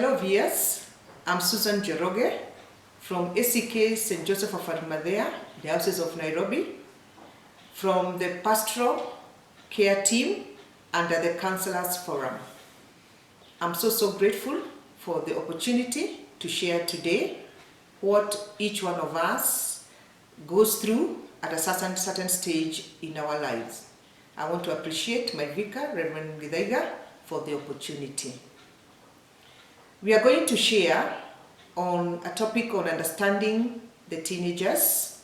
Hello viewers, I'm Susan Njoroge from ACK St. Joseph of Arimathea, the Houses of Nairobi, from the Pastoral Care Team under the Counselors Forum. I'm so grateful for the opportunity to share today what each one of us goes through at a certain stage in our lives. I want to appreciate my vicar, Reverend Githaiga, for the opportunity. We are going to share on a topic on understanding the teenagers,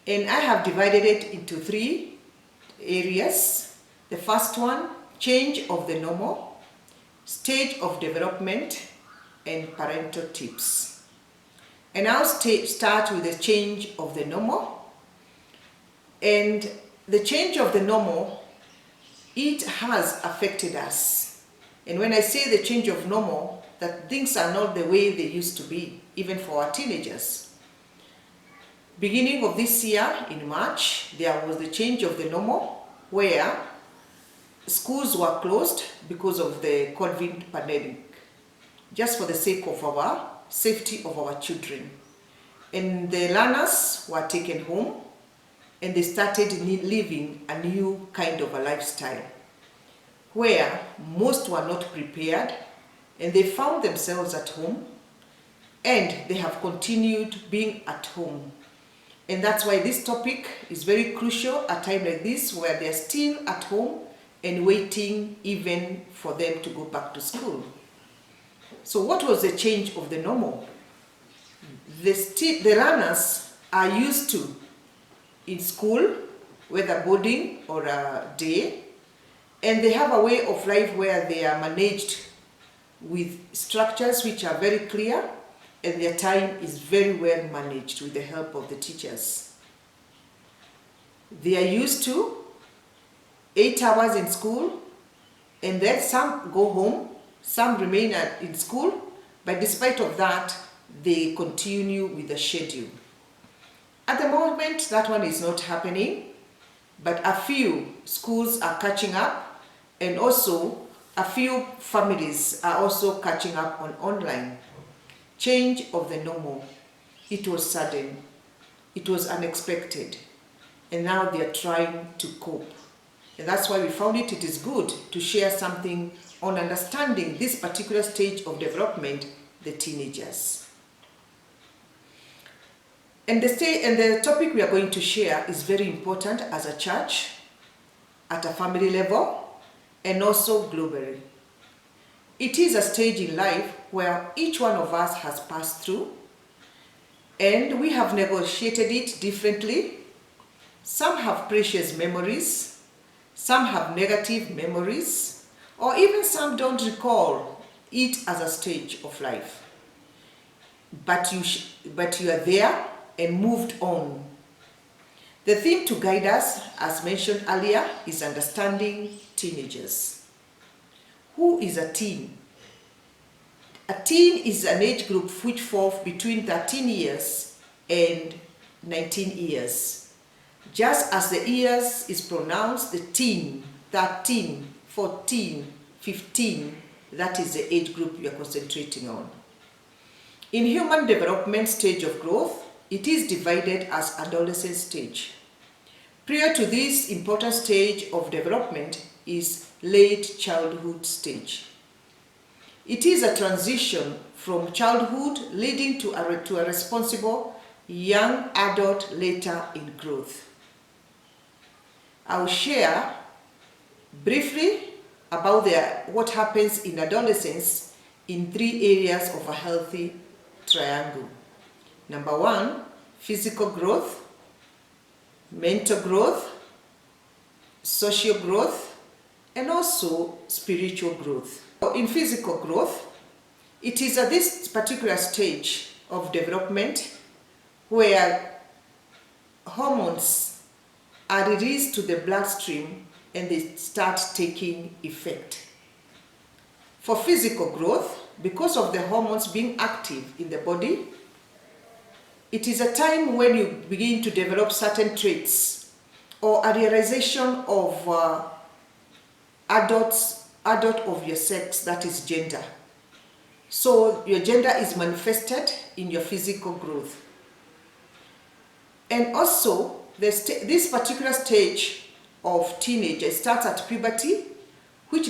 and I have divided it into 3 areas. The first one, change of the normal, stage of development, and parental tips. And I'll start with the change of the normal. And the change of the normal, it has affected us. And when I say the change of normal, that things are not the way they used to be, even for our teenagers. Beginning of this year, in March, there was the change of the normal, where schools were closed because of the COVID pandemic, just for the sake of our safety of our children. And the learners were taken home, and they started living a new kind of a lifestyle, where most were not prepared, and they found themselves at home, and they have continued being at home. And that's why this topic is very crucial at a time like this, where they're still at home and waiting even for them to go back to school. So what was the change of the normal? The learners are used to in school, whether boarding or a day, and they have a way of life where they are managed with structures which are very clear, and their time is very well managed with the help of the teachers. They are used to 8 hours in school, and then some go home, some remain in school, but despite of that, they continue with the schedule. At the moment, that one is not happening, but a few schools are catching up, and also a few families are also catching up on online. Change of the normal. It was sudden, it was unexpected, and now they are trying to cope. And that's why we found it is good to share something on understanding this particular stage of development, the teenagers. And the topic we are going to share is very important as a church, at a family level, and also globally. It is a stage in life where each one of us has passed through, and we have negotiated it differently. Some have precious memories, some have negative memories, or even some don't recall it as a stage of life. But you are there and moved on. The theme to guide us, as mentioned earlier, is understanding teenagers. Who is a teen? A teen is an age group which falls between 13 years and 19 years. Just as the years is pronounced, the teen, 13, 14, 15, that is the age group we are concentrating on. In human development stage of growth, it is divided as adolescent stage. Prior to this important stage of development is late childhood stage. It is a transition from childhood leading to a responsible young adult later in growth. I'll share briefly about what happens in adolescence in 3 areas of a healthy triangle. Number 1, physical growth, mental growth, social growth, and also spiritual growth. In physical growth, it is at this particular stage of development where hormones are released to the bloodstream and they start taking effect. For physical growth, because of the hormones being active in the body, it is a time when you begin to develop certain traits or a realization of adult of your sex, that is gender. So your gender is manifested in your physical growth. And also, this particular stage of teenage starts at puberty, which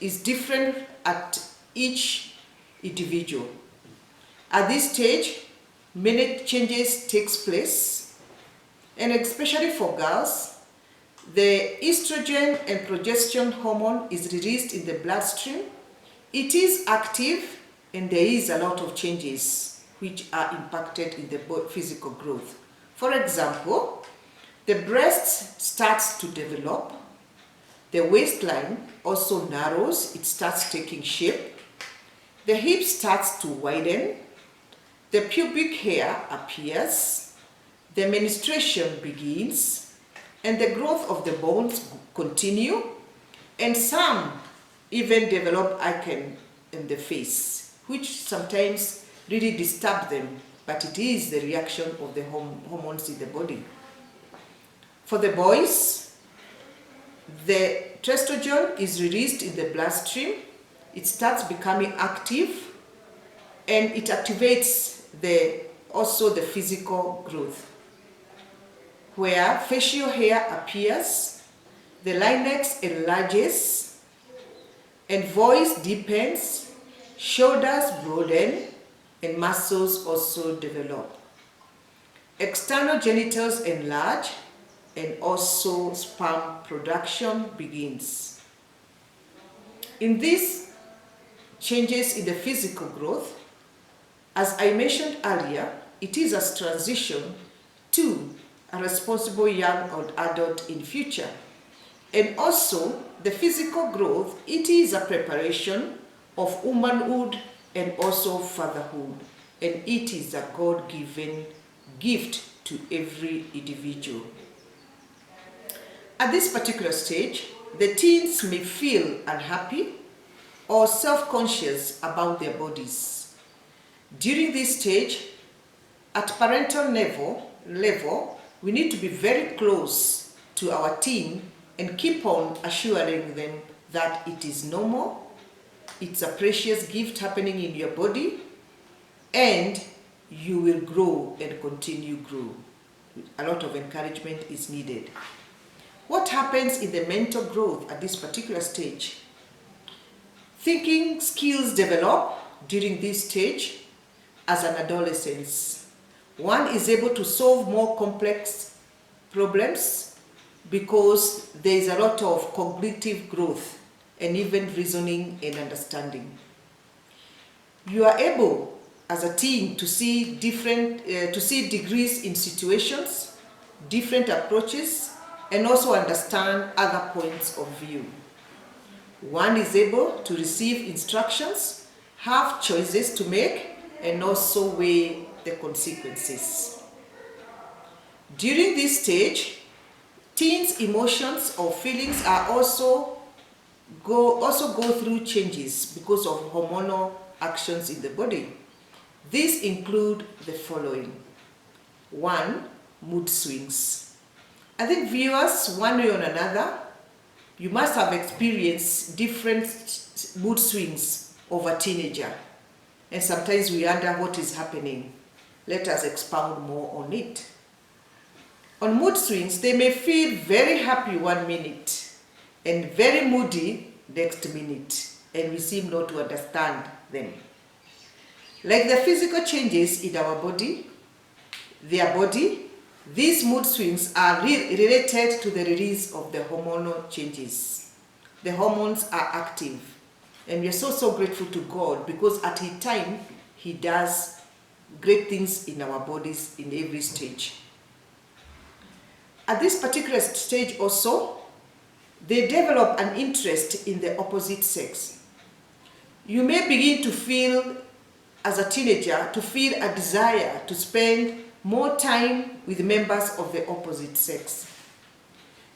is different at each individual. At this stage, many changes takes place, and especially for girls, the estrogen and progesterone hormone is released in the bloodstream. It is active, and there is a lot of changes which are impacted in the physical growth. For example, the breast starts to develop, the waistline also narrows, it starts taking shape, the hip starts to widen, the pubic hair appears, the menstruation begins, and the growth of the bones continue, and some even develop acne in the face, which sometimes really disturb them, but it is the reaction of the hormones in the body. For the boys, the testosterone is released in the bloodstream, it starts becoming active, and it activates also the physical growth, where facial hair appears, the linex enlarges, and voice deepens, shoulders broaden, and muscles also develop. External genitals enlarge, and also sperm production begins. In these changes in the physical growth, as I mentioned earlier, it is a transition to a responsible young adult in future. And also, the physical growth, it is a preparation of womanhood and also fatherhood. And it is a God-given gift to every individual. At this particular stage, the teens may feel unhappy or self-conscious about their bodies. During this stage, at parental level, we need to be very close to our teen and keep on assuring them that it is normal, it's a precious gift happening in your body, and you will grow and continue grow. A lot of encouragement is needed. What happens in the mental growth at this particular stage? Thinking skills develop during this stage as an adolescent. One is able to solve more complex problems because there is a lot of cognitive growth and even reasoning and understanding. You are able as a teen to see degrees in situations, different approaches, and also understand other points of view. One is able to receive instructions, have choices to make, and also weigh the consequences. During this stage, teens' emotions or feelings are also go through changes because of hormonal actions in the body. These include the following. 1, mood swings. I think viewers, one way or another, you must have experienced different mood swings of a teenager. And sometimes we wonder what is happening. Let us expound more on it. On mood swings, they may feel very happy one minute and very moody next minute, and we seem not to understand them. Like the physical changes in our body, their body, these mood swings are related to the release of the hormonal changes. The hormones are active, and we are so grateful to God because at His time, He does great things in our bodies in every stage. At this particular stage also, they develop an interest in the opposite sex. You may begin to feel, as a teenager, to feel a desire to spend more time with members of the opposite sex.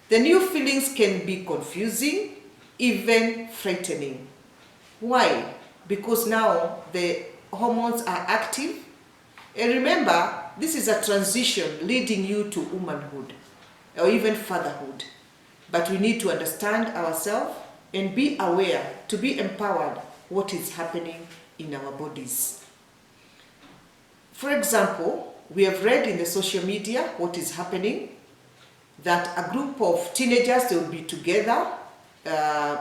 The new feelings can be confusing, even frightening. Why? Because now the hormones are active. And remember, this is a transition leading you to womanhood or even fatherhood. But we need to understand ourselves and be aware, to be empowered what is happening in our bodies. For example, we have read in the social media what is happening, that a group of teenagers, they will be together,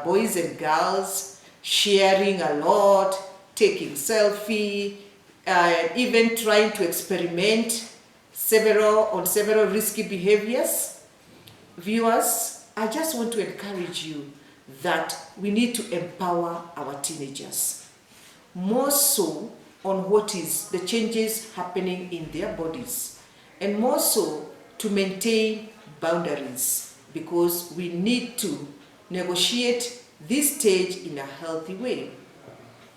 boys and girls, sharing a lot, taking selfie, even trying to experiment on several risky behaviors. Viewers, I just want to encourage you that we need to empower our teenagers, more so on what is the changes happening in their bodies, and more so to maintain boundaries, because we need to negotiate this stage in a healthy way.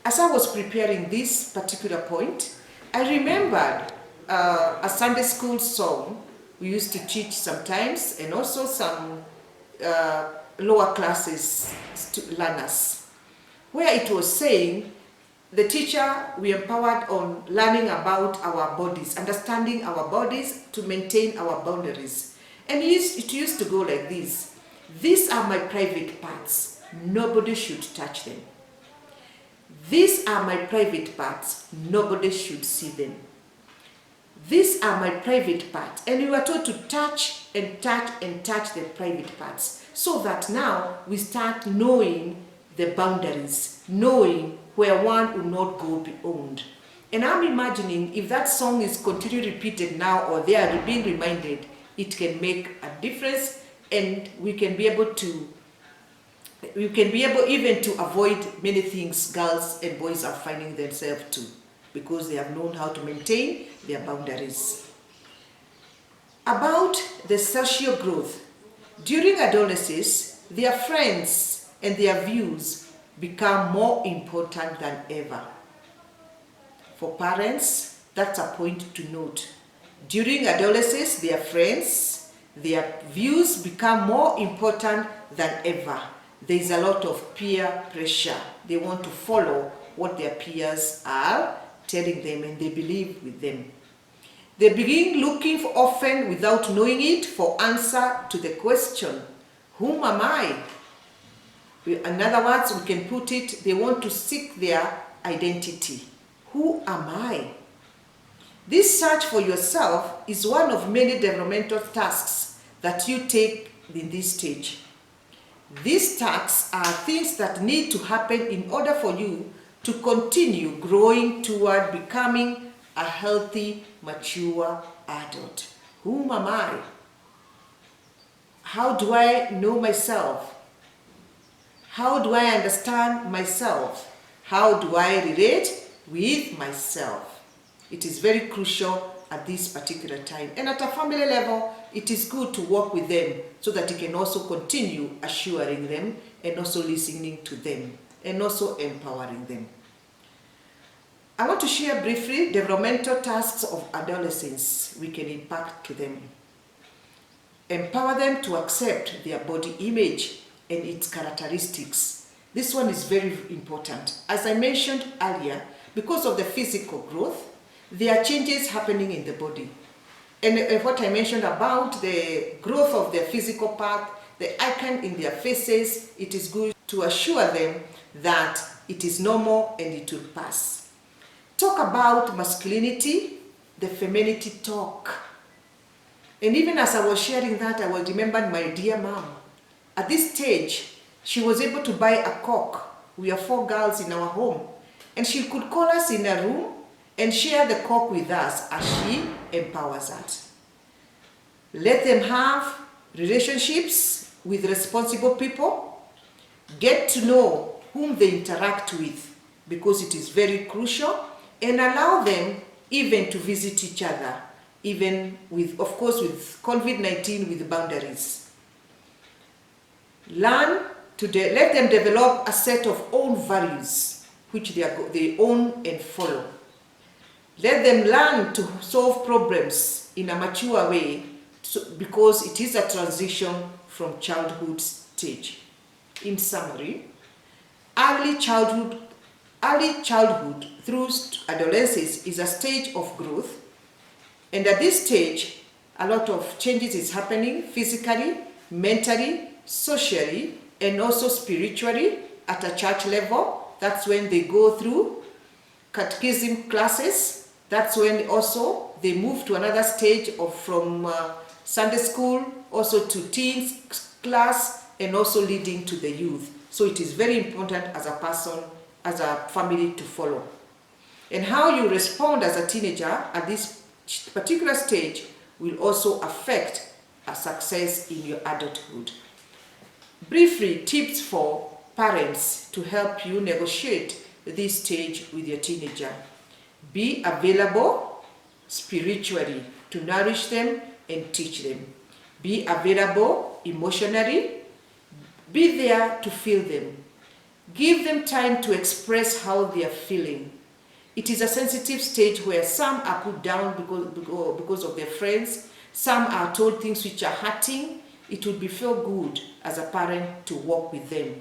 As I was preparing this particular point, I remembered a Sunday school song we used to teach sometimes, and also some lower classes learners, where it was saying, the teacher, we empowered on learning about our bodies, understanding our bodies to maintain our boundaries. And it used to go like this: these are my private parts, nobody should touch them. These are my private parts, nobody should see them. These are my private parts. And we were told to touch and touch and touch the private parts, so that now we start knowing the boundaries, knowing where one will not go beyond. And I'm imagining if that song is continually repeated now, or they are being reminded, it can make a difference, and we can be able even to avoid many things girls and boys are finding themselves to, because they have known how to maintain their boundaries. About the social growth, during adolescence, their friends and their views become more important than ever. For parents, that's a point to note. During adolescence, their friends, their views become more important than ever. There is a lot of peer pressure. They want to follow what their peers are telling them, and they believe with them. They begin looking for, often without knowing it, for answer to the question, whom am I? In other words, we can put it, they want to seek their identity. Who am I? This search for yourself is one of many developmental tasks that you take in this stage. These tasks are things that need to happen in order for you to continue growing toward becoming a healthy, mature adult. Whom am I? How do I know myself? How do I understand myself? How do I relate with myself? It is very crucial at this particular time. And at a family level, it is good to work with them so that you can also continue assuring them and also listening to them and also empowering them. I want to share briefly developmental tasks of adolescents we can impact to them. Empower them to accept their body image and its characteristics. This one is very important. As I mentioned earlier, because of the physical growth, there are changes happening in the body. And what I mentioned about the growth of their physical part, the icon in their faces, it is good to assure them that it is normal and it will pass. Talk about masculinity, the femininity talk. And even as I was sharing that, I will remember my dear mom. At this stage, she was able to buy a Coke. We are 4 girls in our home. And she could call us in a room and share the Coke with us as she empowers us. Let them have relationships with responsible people. Get to know whom they interact with, because it is very crucial, and allow them even to visit each other, even with, of course, with COVID-19, with boundaries. Let them develop a set of own values, which they own and follow. Let them learn to solve problems in a mature way, because it is a transition from childhood stage. In summary, early childhood through adolescence is a stage of growth, and at this stage, a lot of changes is happening physically, mentally, socially, and also spiritually at a church level. That's when they go through catechism classes. That's when also they move to another stage of from Sunday school, also to teens class, and also leading to the youth. So it is very important as a person, as a family to follow. And how you respond as a teenager at this particular stage will also affect a success in your adulthood. Briefly, tips for parents to help you negotiate this stage with your teenager. Be available spiritually to nourish them and teach them. Be available emotionally. Be there to feel them. Give them time to express how they are feeling. It is a sensitive stage where some are put down because of their friends. Some are told things which are hurting. It would be feel good as a parent to walk with them.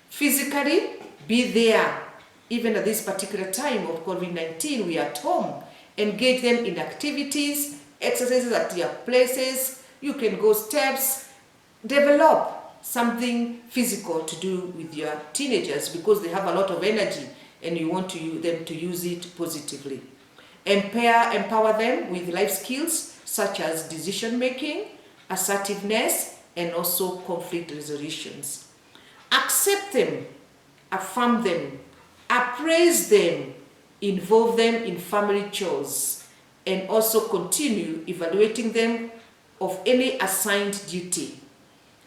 Physically, be there. Even at this particular time of COVID-19, we are at home. Engage them in activities, exercises at your places. You can go steps. Develop something physical to do with your teenagers because they have a lot of energy and you want them to use it positively. Empower them with life skills such as decision making, assertiveness, and also conflict resolutions. Accept them, affirm them, appraise them, involve them in family chores, and also continue evaluating them of any assigned duty.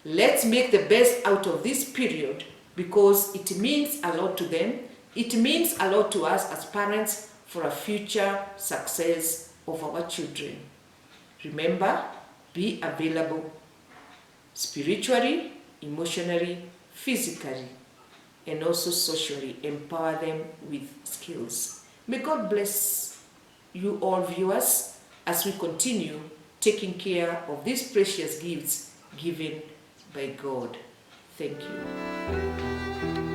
Let's make the best out of this period because it means a lot to them. It means a lot to us as parents for a future success of our children. Remember, be available spiritually, emotionally, physically, and also socially. Empower them with skills. May God bless you all viewers as we continue taking care of these precious gifts given by God. Thank you.